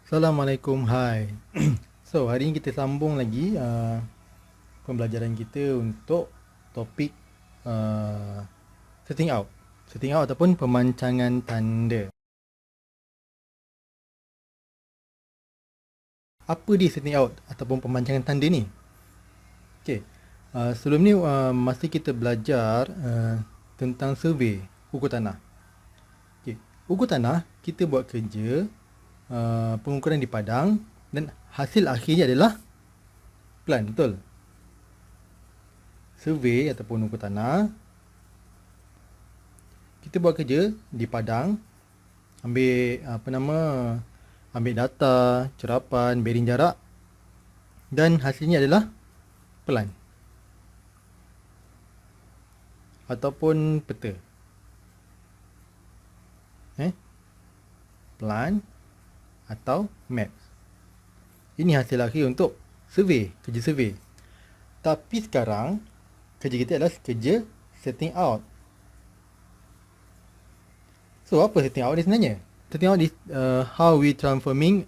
Assalamualaikum, hai. So, hari ini kita sambung lagi pembelajaran kita untuk topik uh, setting out. Setting out ataupun pemancangan tanda. Apa dia setting out ataupun pemancangan tanda ni? Okey. Sebelum ni masa kita belajar tentang survey ukur tanah. Okey. Ukur tanah kita buat kerja pengukuran di padang dan hasil akhirnya adalah plan, betul? Survey ataupun ukur tanah, kita buat kerja di padang, ambil data, cerapan, bearing jarak, dan hasilnya adalah plan ataupun peta. Plan atau maps. Ini hasil akhir untuk survey, kerja survey. Tapi sekarang kerja kita adalah kerja setting out. So, apa setting out ni sebenarnya? Setting out is how we transforming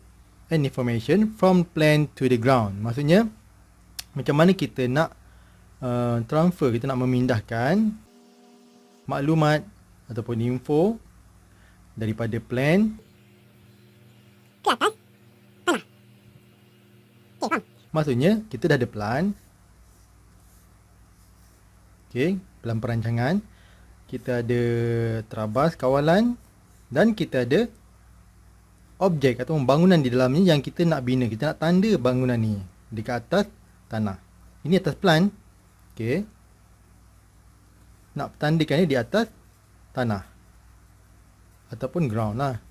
an information from plan to the ground. Maksudnya, macam mana kita nak transfer, kita nak memindahkan maklumat ataupun info daripada plan ke atas tanah. Okey, faham? Maksudnya, kita dah ada plan. Okey, plan perancangan. Kita ada terabas kawalan dan kita ada objek atau bangunan di dalamnya yang kita nak bina. Kita nak tanda bangunan ni dekat atas tanah. Ini atas plan. Okey. Nak tandakan dia di atas tanah ataupun ground lah.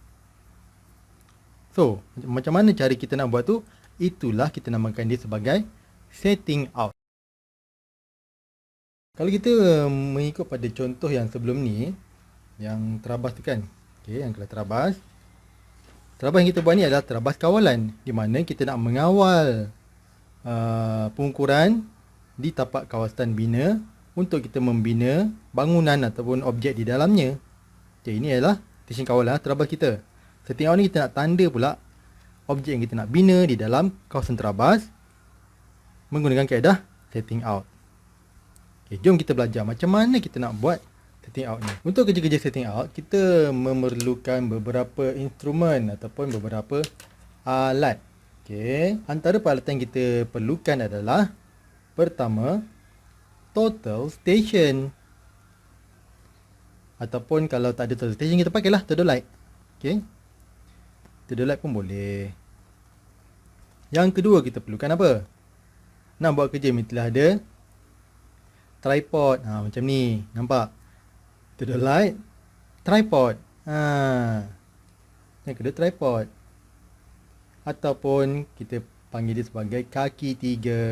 So, macam mana cara kita nak buat tu? Itulah kita namakan dia sebagai setting out. Kalau kita mengikut pada contoh yang sebelum ni, yang terabas tu kan. Okey, yang kalau terabas. Terabas yang kita buat ni adalah terabas kawalan, di mana kita nak mengawal pengukuran di tapak kawasan bina untuk kita membina bangunan ataupun objek di dalamnya. Okey, ini adalah stesen kawalan terabas kita. Setting out ni kita nak tanda pula objek yang kita nak bina di dalam kawasan terabas menggunakan kaedah setting out. Okay, jom kita belajar macam mana kita nak buat setting out ni. Untuk kerja-kerja setting out, kita memerlukan beberapa instrumen ataupun beberapa alat. Okay. Antara peralatan yang kita perlukan adalah, pertama, total station. Ataupun kalau tak ada total station, kita pakailah theodolite. Okay. Theodolite pun boleh. Yang kedua, kita perlukan apa? Nak buat kerja mestilah ada tripod. Macam ni. Nampak? Theodolite, tripod. Yang kedua, tripod. Ataupun kita panggil dia sebagai kaki tiga.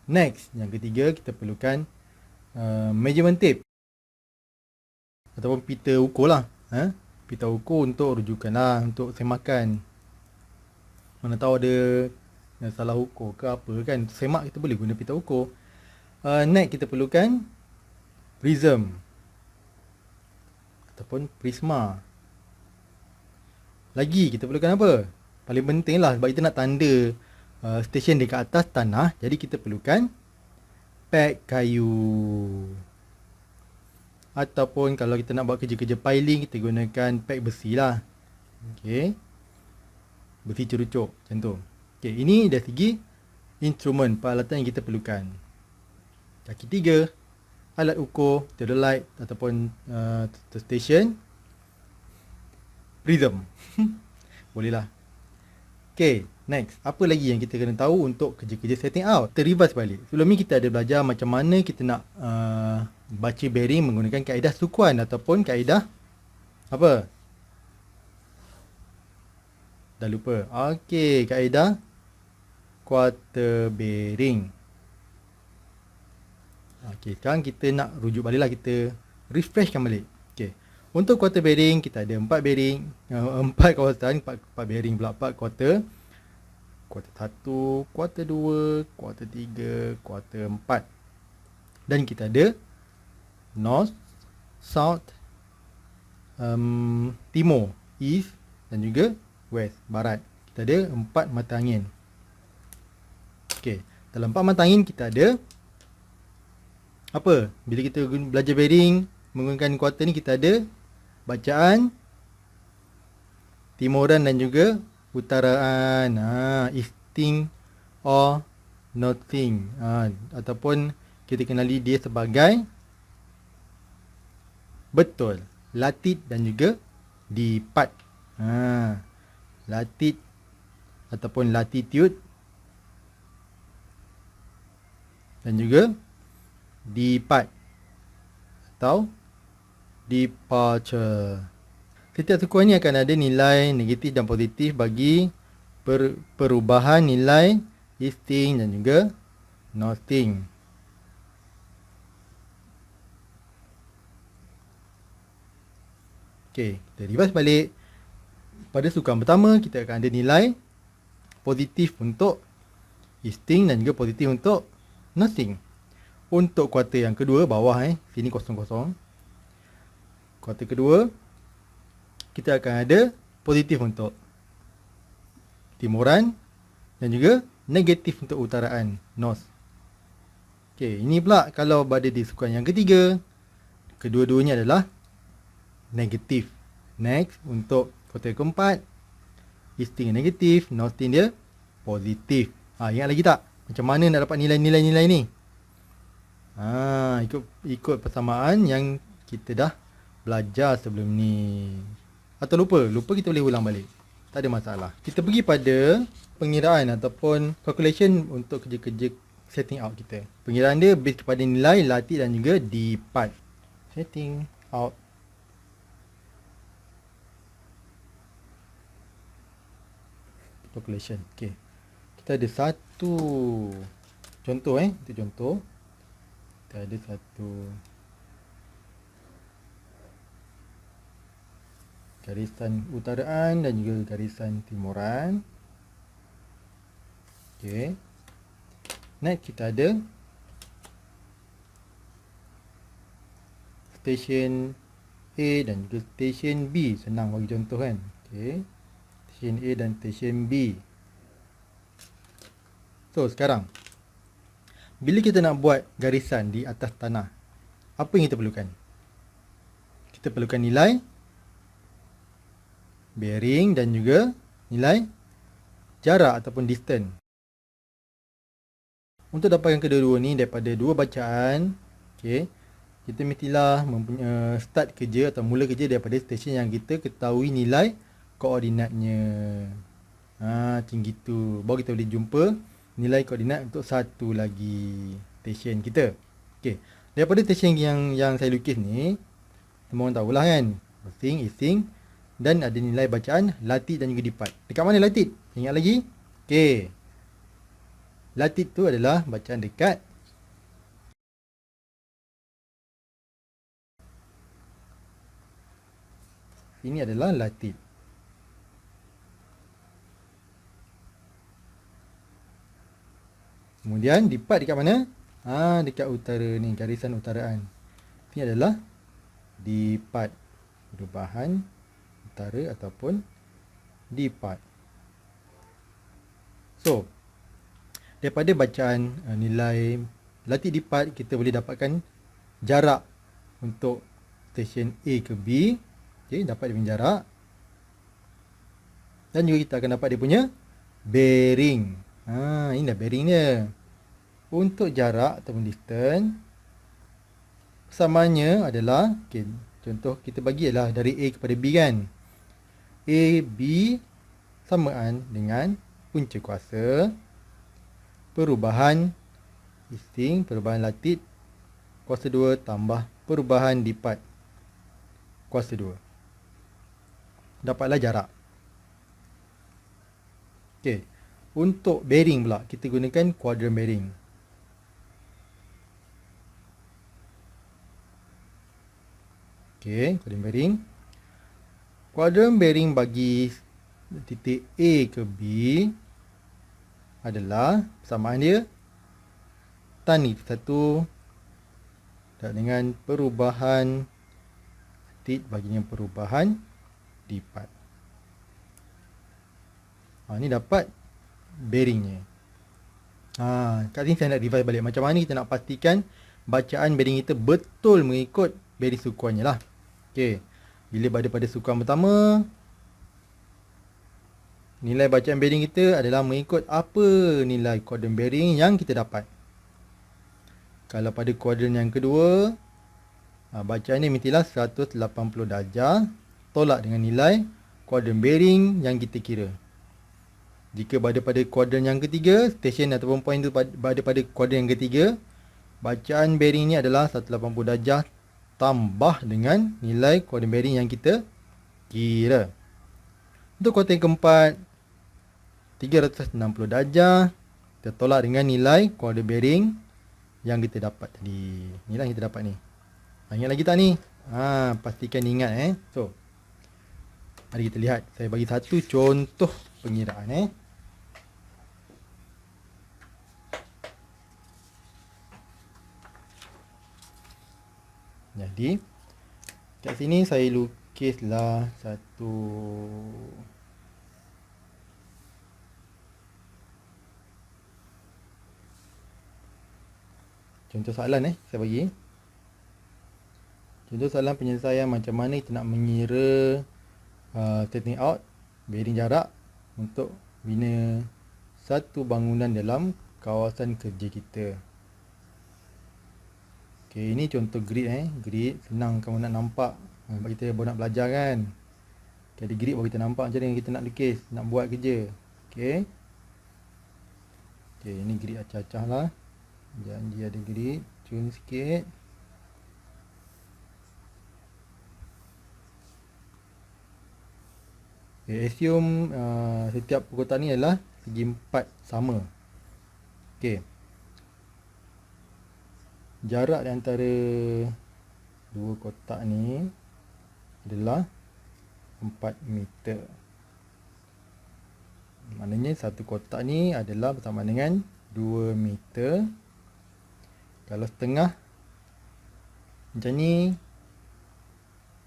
Next, yang ketiga, kita perlukan measurement tape. Ataupun pita ukur lah. Pita ukur untuk rujukan lah, untuk semakan. Mana tahu ada salah ukur ke apa kan. Untuk semak kita boleh guna pita ukur. Next, kita perlukan prism ataupun prisma. Lagi kita perlukan apa? Paling penting lah, sebab kita nak tanda stesen dekat atas tanah. Jadi kita perlukan peg kayu. Ataupun kalau kita nak buat kerja-kerja piling, kita gunakan peg besi lah. Okey. Besi cerucuk macam tu. Okey, ini dari segi instrumen peralatan yang kita perlukan. Kaki tiga, alat ukur, theodolite ataupun station, prism. Bolehlah. Okay, next. Apa lagi yang kita kena tahu untuk kerja-kerja setting out? Kita reverse balik. Sebelum ni kita ada belajar macam mana kita nak baca bearing menggunakan kaedah sukuan ataupun kaedah apa? Dah lupa. Okay, kaedah quarter bearing. Okay, sekarang kita nak rujuk balik lah. Kita refreshkan balik. Okay. Untuk quarter bearing, kita ada 4 bearing. 4 kawasan, 4 bearing pula. 4 quarter. Quarter 1, quarter 2, quarter 3, quarter 4. Dan kita ada north, south, timur, east, dan juga west, barat. Kita ada 4 mata angin. Okey, dalam 4 mata angin kita ada apa? Bila kita belajar bearing menggunakan kuarter ni, kita ada bacaan timuran dan juga utaraan. Easting or northing. Ataupun kita kenali dia sebagai betul, latitude dan juga depart. Latitude ataupun latitude dan juga depart atau departure. Setiap sukuan ni akan ada nilai negatif dan positif bagi perubahan nilai easting dan juga northing. Okey, kita reverse balik. Pada sukan pertama, kita akan ada nilai positif untuk easting dan juga positif untuk northing. Untuk kuarter yang kedua, bawah sini kosong-kosong. Kuarter kedua, kita akan ada positif untuk timuran dan juga negatif untuk utaraan, north. Okey, ini pula kalau berada di sukan yang ketiga, kedua-duanya adalah negatif. Next, untuk kuarter keempat, easting negatif, northing dia positif. Ingat lagi tak? Macam mana nak dapat nilai-nilai ni? Ikut persamaan yang kita dah belajar sebelum ni. Atau lupa kita boleh ulang balik. Tak ada masalah. Kita pergi pada pengiraan ataupun calculation untuk kerja-kerja setting out kita. Pengiraan dia based kepada nilai latitude dan juga depart. Setting out. Calculation. Okey. Kita ada satu contoh itu contoh. Kita ada satu garisan utaraan dan juga garisan timuran. Okey. Next kita ada stesen A dan juga stesen B. Senang bagi contoh kan. Okey. Stesen A dan stesen B. So sekarang, bila kita nak buat garisan di atas tanah, apa yang kita perlukan? Kita perlukan nilai bearing dan juga nilai jarak ataupun distance. Untuk dapatkan kedua-dua ni daripada dua bacaan, kita mestilah start kerja atau mula kerja daripada stesen yang kita ketahui nilai koordinatnya. Macam gitu. Baru kita boleh jumpa nilai koordinat untuk satu lagi stesen kita. Okey. Daripada stesen yang saya lukis ni, semua orang tahulah kan. Easting, easting dan ada nilai bacaan latitude dan juga depart. Dekat mana latitude? Ingat lagi? Okey. Latitude tu adalah bacaan dekat ini adalah latitude. Kemudian depart dekat mana? Dekat utara ni, garisan utaraan. Ini adalah depart, perubahan utara ataupun depart. So, daripada bacaan nilai latitude depart, kita boleh dapatkan jarak untuk stesen A ke B. Okey, dapat dia punya jarak. Dan juga kita akan dapat dia punya bearing. Ini dah bearing dia. Untuk jarak ataupun distance, persamaannya adalah, contoh kita bagi adalah dari A kepada B kan. A, B samaan dengan punca kuasa perubahan easting, perubahan latitude kuasa 2 tambah perubahan depart kuasa 2. Dapatlah jarak. Okey. Untuk bearing pula, kita gunakan quadrant bearing. Okey, quadrant bearing. Quadrant bearing bagi titik A ke B adalah persamaan dia tan itu 1 dengan perubahan latitude bagi dengan perubahan depart. Ni dapat bearingnya. Kat sini saya nak revise balik. Macam mana kita nak pastikan bacaan bearing kita betul mengikut bearing sukuannya lah. Okey. Bila pada sukuan pertama, nilai bacaan bearing kita adalah mengikut apa nilai kuadran bearing yang kita dapat. Kalau pada kuadran yang kedua, bacaan ni mestilah 180 darjah tolak dengan nilai kuadran bearing yang kita kira. Jika berada pada kuadran yang ketiga, stesen ataupun point tu berada pada kuadran yang ketiga, bacaan bearing ni adalah 180 darjah tambah dengan nilai kuadran bearing yang kita kira. Untuk kuadran yang keempat, 360 darjah kita tolak dengan nilai kuadran bearing yang kita dapat tadi. Inilah yang kita dapat ni. Ingat lagi tak ni? Pastikan ingat So, mari kita lihat. Saya bagi satu contoh pengiraan Jadi kat sini saya lukislah satu contoh soalan saya bagi. Contoh soalan penyelesaian macam mana kita nak mengira setting out bearing jarak untuk bina satu bangunan dalam kawasan kerja kita. Okey, ini contoh grid Grid senang kamu nak nampak. Sebab kita baru nak belajar kan. Okay, ada grid baru kita nampak macam mana kita nak lukis, nak buat kerja. Okey. Okey, ini grid acah-acah lah. Janji ada grid, tune sikit. Okay, assume setiap perkotaan ni adalah segi 4 sama. Okey. Jarak di antara dua kotak ni adalah 4 meter. Maknanya satu kotak ni adalah bersama dengan 2 meter. Kalau setengah macam ni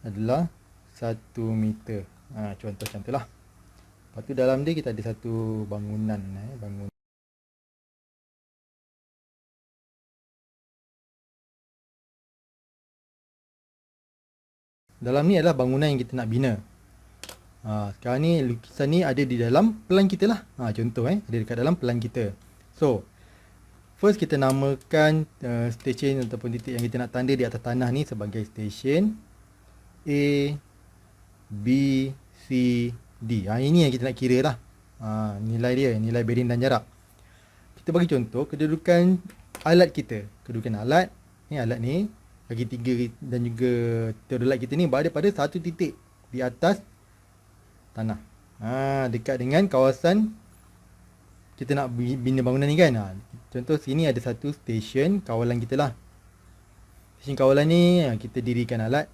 adalah 1 meter. Contoh lah. Lepas tu dalam dia kita ada satu bangunan bangunan. Dalam ni adalah bangunan yang kita nak bina. Sekarang ni lukisan ni ada di dalam pelan kita lah. Contoh ada dekat dalam pelan kita. So, first kita namakan stesen ataupun titik yang kita nak tanda di atas tanah ni sebagai stesen A, B, C, D. Ini yang kita nak kira lah. Nilai dia, nilai bearing dan jarak. Kita bagi contoh kedudukan alat kita. Kedudukan alat, alat ni kaki 3 dan juga teodolit kita ni berada pada satu titik di atas tanah. Dekat dengan kawasan kita nak bina bangunan ni kan. Contoh sini ada satu stesen kawalan kita lah. Stesen kawalan ni kita dirikan alat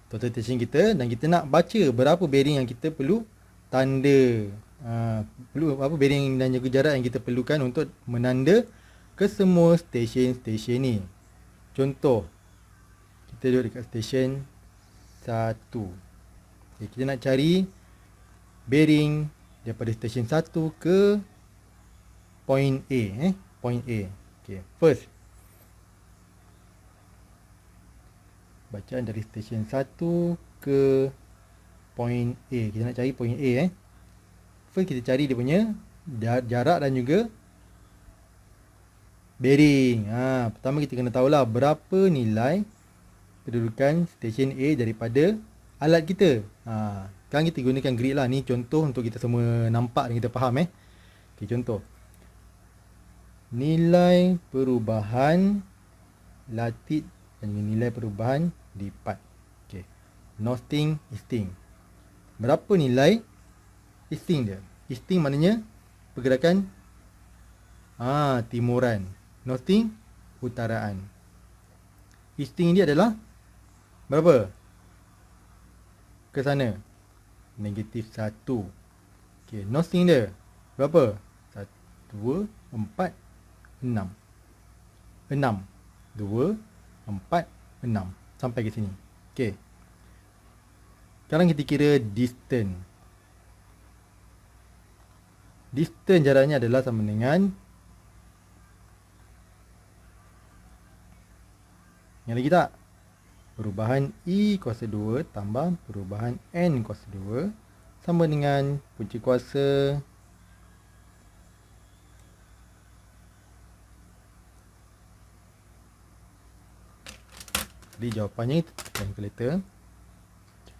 total stesen kita dan kita nak baca berapa bearing yang kita perlu tanda. Perlu apa bearing dan juga jarak yang kita perlukan untuk menanda ke semua stesen-stesen ni. Contoh, kita duduk dekat stesen 1. Okay, kita nak cari bearing daripada stesen 1 ke point A. Point A. Okay, first, bacaan dari stesen 1 ke point A. Kita nak cari point A. First, kita cari dia punya jarak dan juga bearing. Pertama kita kena tahulah berapa nilai kedudukan stesen A daripada alat kita. Sekarang kita gunakan grid lah. Ni contoh untuk kita semua nampak dan kita faham. Okay, contoh. Nilai perubahan latitude dan nilai perubahan lipat. Okay. Northing, easting. Berapa nilai easting dia? Easting maknanya pergerakan timuran. Northing, utaraan. Easting dia adalah berapa? Ke sana. Negatif 1. Okay, northing dia berapa? 1, 2, 4, 6. 6. 2, 4, 6. Sampai ke sini. Okay. Sekarang kita kira distance. Distance jaraknya adalah sama dengan, ingat lagi tak? Perubahan E kuasa 2 tambah perubahan N kuasa 2 sama dengan punca kuasa jadi jawapannya kalkulator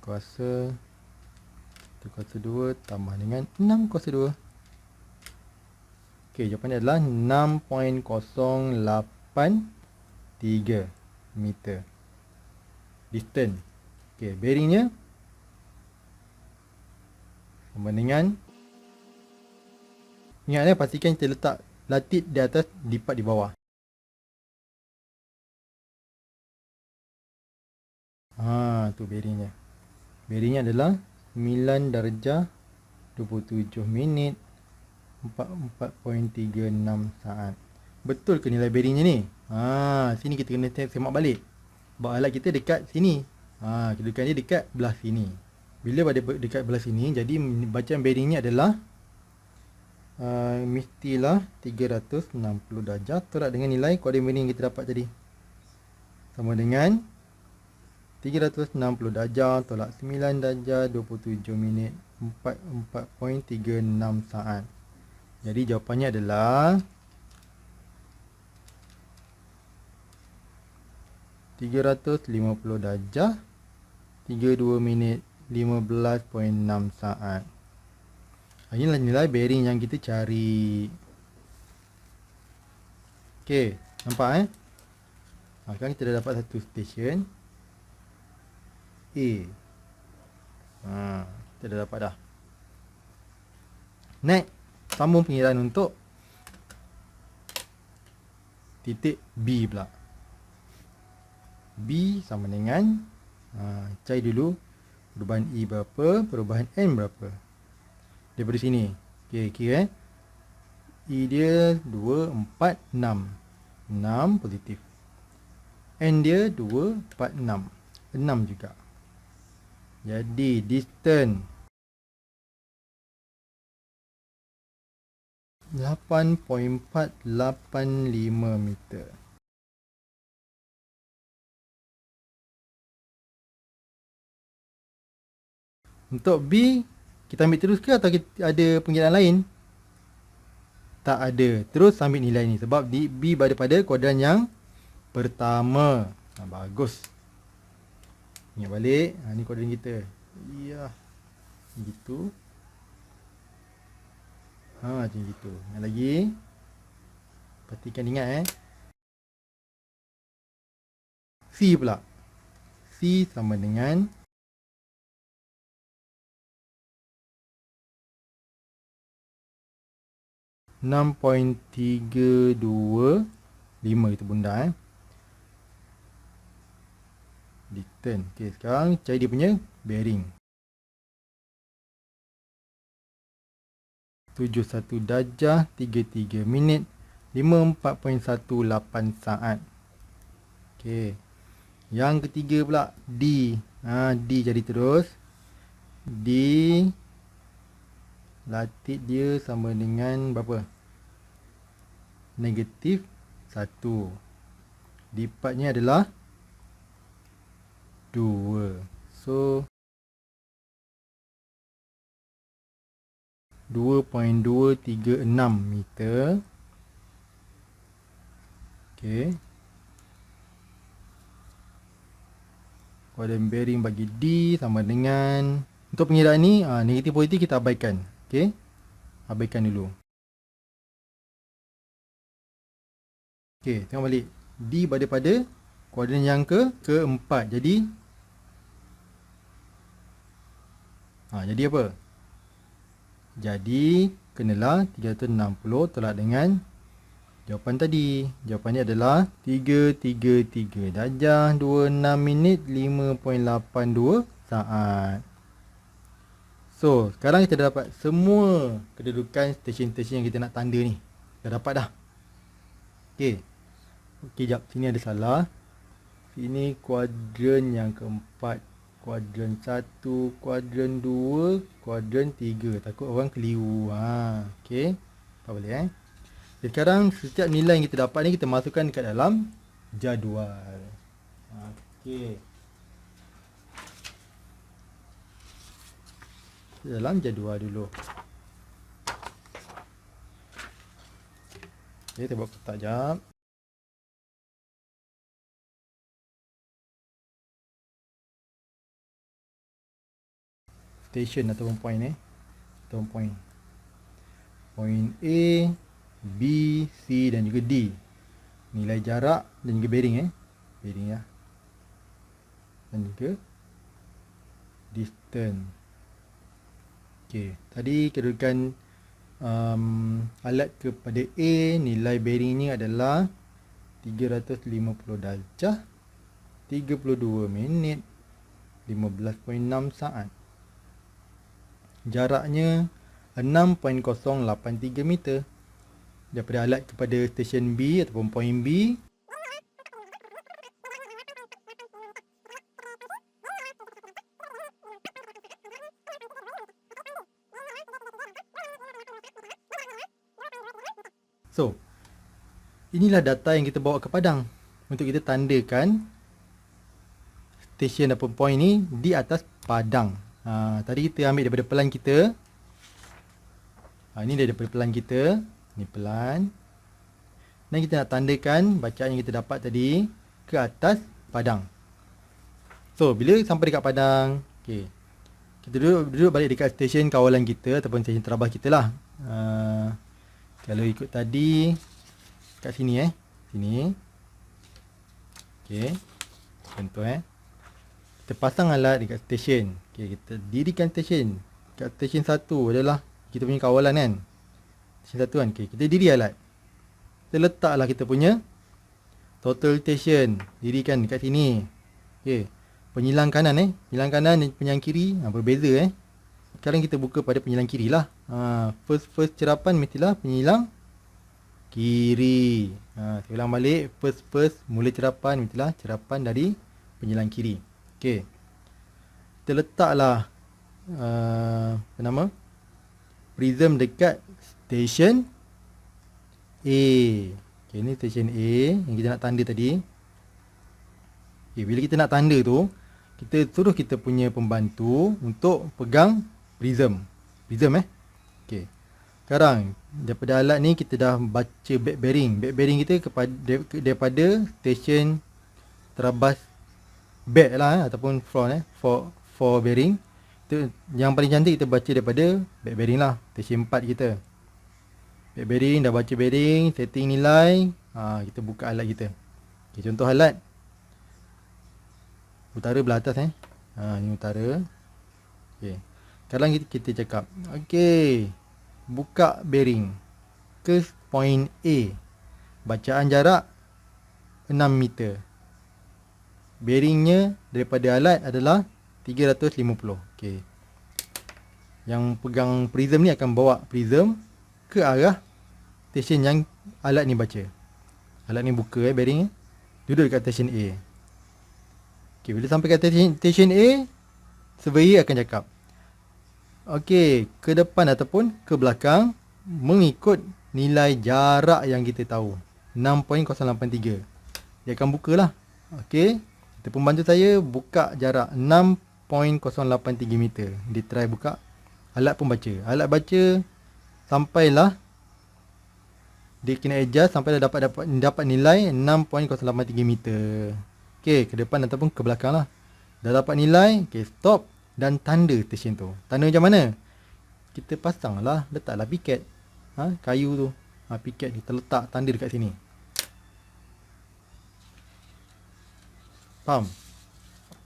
kuasa 2 tambah dengan 6 kuasa 2. Okey, jawapannya adalah 6.083 meter. Distance. Okey, bearingnya sama dengan, ingat pastikan kita letak latit di atas, lipat di bawah. Tu bearingnya. Bearingnya adalah 9 darjah 27 minit 4.36 saat. Betul ke nilai bearingnya ni? Sini kita kena semak balik. Sebab alat kita dekat sini. Kedudukan dia dekat belah sini. Bila pada dekat belah sini, jadi bacaan bearingnya adalah mestilah 360 darjah tolak dengan nilai koordinat bearing yang kita dapat tadi. Sama dengan 360 darjah tolak 9 darjah 27 minit 4.36 saat. Jadi jawapannya adalah 350 darjah 32 minit 15.6 saat. Inilah nilai bearing yang kita cari. Okey, nampak sekarang kita dah dapat satu stesen A. Kita dah dapat dah. Next, sambung pengiraan untuk titik B pula. B sama dengan, cari dulu perubahan E berapa, perubahan N berapa. Daripada sini, okay, kira E dia 2, 4, 6. 6 positif. N dia 2, 4, 6. 6 juga. Jadi distance 8.485 meter. Untuk B, kita ambil terus ke atau kita ada pengiraan lain? Tak ada. Terus ambil nilai ni sebab B berada pada kuadran yang pertama. Bagus. Ingat balik. Ni kuadran kita. Ya. Gitu. Macam gitu. Yang lagi. Pastikan ingat C pula. C sama dengan 6.325 kita bunda distance. Okey, sekarang cari dia punya bearing. 71 darjah 33 minit 54.18 saat. Okey. Yang ketiga pula D. D jadi terus. D latit dia sama dengan berapa? Negatif 1. Lipatnya adalah 2. So 2.236 meter. Okey. Kuadran bearing bagi D sama dengan, untuk pengiraan ni negatif positif kita abaikan. Okey. Abaikan dulu. Okey, tengok balik. D berada pada kuadran yang keempat. Jadi jadi apa? Jadi kenalah 360 tolak dengan jawapan tadi. Jawapannya adalah 333 darjah 26 minit 5.82 saat. So, sekarang kita dah dapat semua kedudukan stesen-stesen yang kita nak tanda ni. Dah dapat dah. Okey. Okey, jap. Sini ada salah. Sini kuadran yang keempat. Kuadran 1, kuadran 2, kuadran 3. Takut orang keliru. Okey. Tak boleh Jadi sekarang setiap nilai yang kita dapat ni kita masukkan dekat dalam jadual. Okey. Dalam jadual dulu. Okey, kita buat kotak jap. Station ataupun point ataupun point. Point A, B, C dan juga D. Nilai jarak dan juga bearing bearing ya. Dan juga distance. Okey, tadi kedudukan alat kepada A, nilai bearingnya adalah 350 darjah, 32 minit, 15.6 saat. Jaraknya 6.083 meter daripada alat kepada stesen B ataupun point B. So, inilah data yang kita bawa ke Padang untuk kita tandakan stesen ataupun point ni di atas Padang. Tadi kita ambil daripada pelan kita. Ini daripada pelan kita. Ni pelan. Dan kita nak tandakan bacaan yang kita dapat tadi ke atas Padang. So, bila sampai dekat Padang, okay, kita duduk balik dekat stesen kawalan kita ataupun stesen terabas kita lah. Kalau ikut tadi, kat sini sini. Okay, contoh kita pasang alat dekat stesen. Okay, kita dirikan stesen. Kat stesen 1 adalah kita punya kawalan kan. Stesen 1 kan. Okay, kita diri alat. Kita letaklah kita punya total station. Dirikan dekat sini. Okay, penyilang kanan penyilang kanan dan penyilang kiri berbeza Sekarang kita buka pada penyilang kiri lah. First cerapan mestilah penyilang kiri. Saya ulang balik. First mula cerapan mestilah cerapan dari penyilang kiri. Okey. Kita letaklah apa nama? Prism dekat stesen A. Okey, ni stesen A yang kita nak tanda tadi. Okay, bila kita nak tanda tu, kita suruh kita punya pembantu untuk pegang prism. Okey. Sekarang daripada alat ni kita dah baca back bearing. Back bearing kita daripada stesen terabas back lah ataupun front for bearing. Itu yang paling cantik kita baca daripada back bearing lah. Stesen 4 kita. Back bearing dah baca bearing, setting nilai, kita buka alat kita. Okay, contoh alat utara belah atas ni utara. Okey. Sekarang kita cakap, okey, buka bearing ke point A. Bacaan jarak 6 meter. Bearingnya daripada alat adalah 350. Okey. Yang pegang prism ni akan bawa prism ke arah stesen yang alat ni baca. Alat ni buka bearing duduk dekat stesen A. Okey, bila sampai kat stesen A, surveyor akan cakap, okey, ke depan ataupun ke belakang mengikut nilai jarak yang kita tahu, 6.083. Dia akan bukalah. Okey, kita pembantu saya buka jarak 6.083 meter. Dia try buka, alat pun baca. Alat baca sampailah dia kena adjust sampai dah dapat nilai 6.083 meter. Okey, ke depan ataupun ke belakang lah. Dah dapat nilai, okey, stop dan tanda stesen tu. Tanda macam mana? Kita pasang lah, letaklah piket. Kayu tu. Piket kita letak tanda dekat sini. Faham?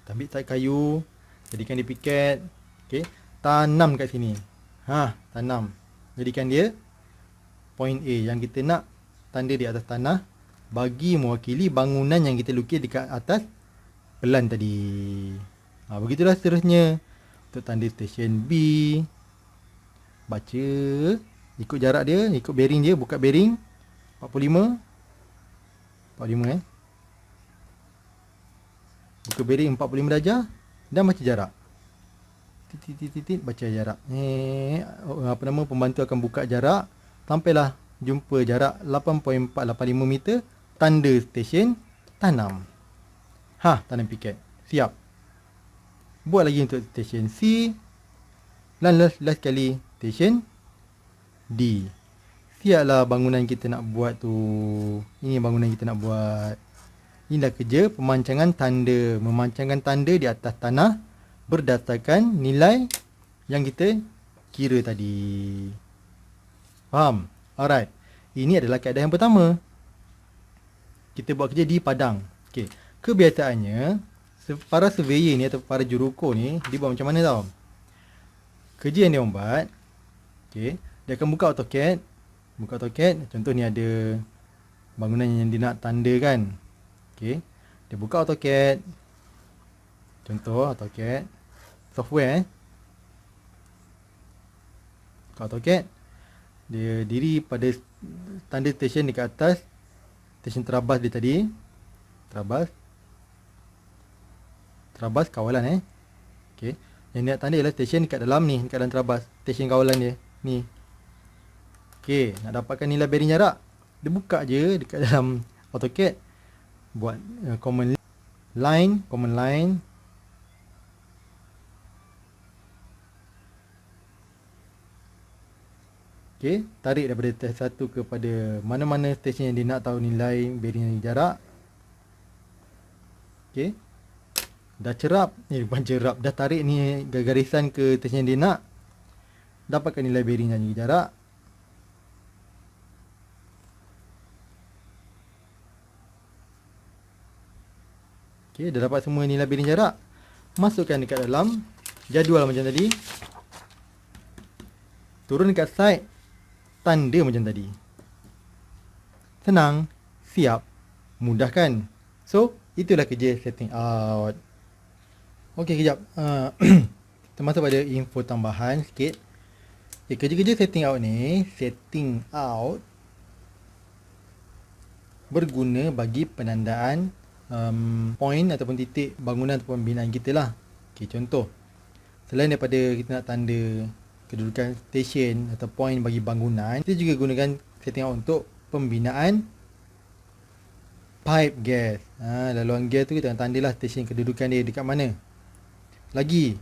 Ambil tak kayu, jadikan dia piket. Okey, tanam kat sini. Tanam. Jadikan dia point A yang kita nak tanda di atas tanah, bagi mewakili bangunan yang kita lukis dekat atas pelan tadi. Begitulah seterusnya. Untuk tanda stesen B, baca, ikut jarak dia, ikut bearing dia, buka bearing 45. Buka bearing 45 darjah dan baca jarak. Titik baca jarak. Pembantu akan buka jarak sampailah jumpa jarak 8.485 meter, tanda stesen, tanam. Tanam piket. Siap. Buat lagi untuk stesen C. Dan last kali stesen D. Siaplah bangunan kita nak buat tu. Ini bangunan kita nak buat. Inilah kerja pemancangan tanda. Memancangkan tanda di atas tanah berdasarkan nilai yang kita kira tadi. Faham? Alright. Ini adalah kaedah yang pertama. Kita buat kerja di padang. Okay. Kebiasaannya, para surveyor ni atau para juruko ni, dia buat macam mana tau? Kerja yang dia buat, okay, dia akan buka AutoCAD. Buka AutoCAD, contoh ni ada bangunan yang dia nak tanda kan. Okay. Dia buka AutoCAD. Contoh AutoCAD software. Buka AutoCAD. Dia diri pada tanda stesen dekat atas. Stesen terabas dia tadi. Terabas kawalan Okay. Yang dia nak tanda ialah stesen dekat dalam ni, dekat dalam terabas. Stesen kawalan dia ni. Okay, nak dapatkan nilai bearing jarak, dia buka je dekat dalam AutoCAD. Buat command line. Okay, tarik daripada test 1 kepada mana-mana stesen yang dia nak tahu nilai bearing jarak. Okay, dah cerap, bukan cerap, dah tarik ni garisan ke stesen yang dia nak, dapatkan nilai bearing dan jarak. Okay, dah dapat semua nilai bearing jarak. Masukkan dekat dalam jadual macam tadi. Turun dekat site, tanda macam tadi. Senang, siap, mudah kan? So, itulah kerja setting out. Okey, kejap. Kita masuk pada info tambahan sikit. Okay, kerja-kerja setting out ni, berguna bagi penandaan point ataupun titik bangunan ataupun binaan kita lah. Okay, contoh, selain daripada kita nak tanda kedudukan stesen atau point bagi bangunan, kita juga gunakan setting out untuk pembinaan pipe gas. Laluan gas tu kita nak tandalah stesen kedudukan dia dekat mana. Lagi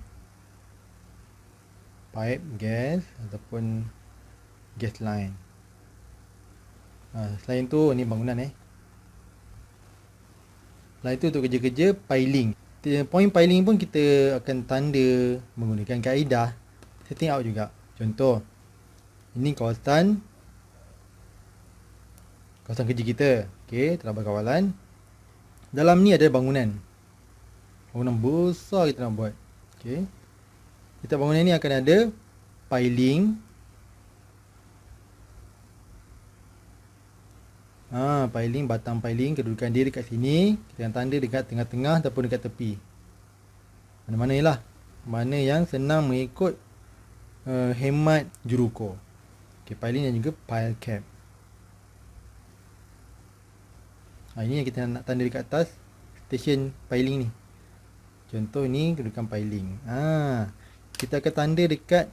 pipe gas ataupun gas line. Selain tu ni bangunan Selain itu untuk kerja-kerja piling. Point piling pun kita akan tanda menggunakan kaedah setting out juga. Contoh, ini kawasan kerja kita. Okey, terabas kawalan. Dalam ni ada bangunan. Bangunan besar kita nak buat. Okey. Kita bangunan ni akan ada piling. Piling, batang piling, kedudukan dia dekat sini. Kita akan tanda dekat tengah-tengah ataupun dekat tepi. Mana-mana ialah. Mana yang senang mengikut hemat juruko. Okay, piling dan juga pile cap. Ini yang kita nak tanda dekat atas stesen piling ni. Contoh ni kedudukan piling. Kita akan tanda dekat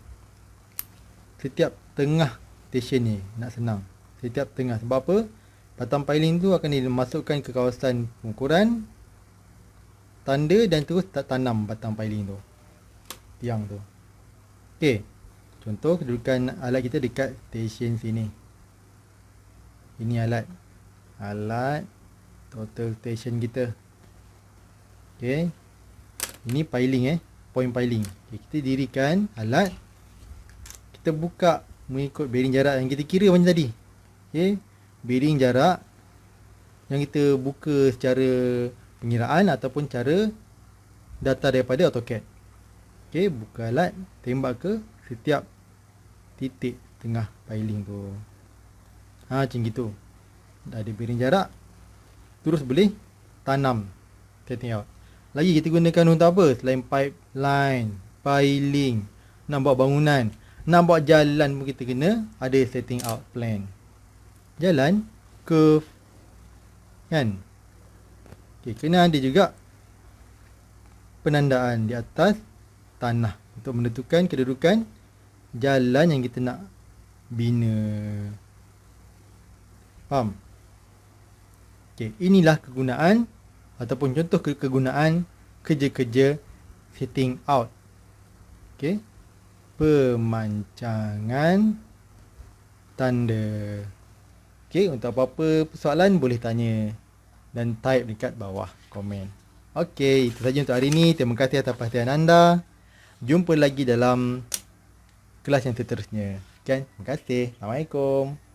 setiap tengah stesen ni. Nak senang, setiap tengah. Sebab apa? Batang piling tu akan dimasukkan ke kawasan pengukuran, tanda dan terus tanam batang piling tu, tiang tu. Okey, contoh kedudukan alat kita dekat stesen sini. Ini alat total station kita. Okey, ini piling point piling. Okay, kita dirikan alat, kita buka mengikut bearing jarak yang kita kira macam tadi. Okey, bearing jarak yang kita buka secara pengiraan ataupun cara data daripada AutoCAD. Okey, buka alat, tembak ke setiap titik tengah piling tu. Macam gitu. Dah ada bearing jarak, terus boleh tanam setting out. Lagi kita gunakan untuk apa? Selain pipeline, piling, nak buat bangunan, nak buat jalan pun kita kena ada setting out plan. Jalan, curve, kan? Okay, kena ada juga penandaan di atas tanah untuk menentukan kedudukan jalan yang kita nak bina. Faham? Okey, inilah kegunaan ataupun contoh kegunaan kerja-kerja fitting out. Okey. Pemancangan tanda. Okey, untuk apa-apa persoalan boleh tanya dan type dekat bawah komen. Okey, itu saja untuk hari ini. Terima kasih atas perhatian anda. Jumpa lagi dalam kelas yang seterusnya. Kan? Terima kasih. Assalamualaikum.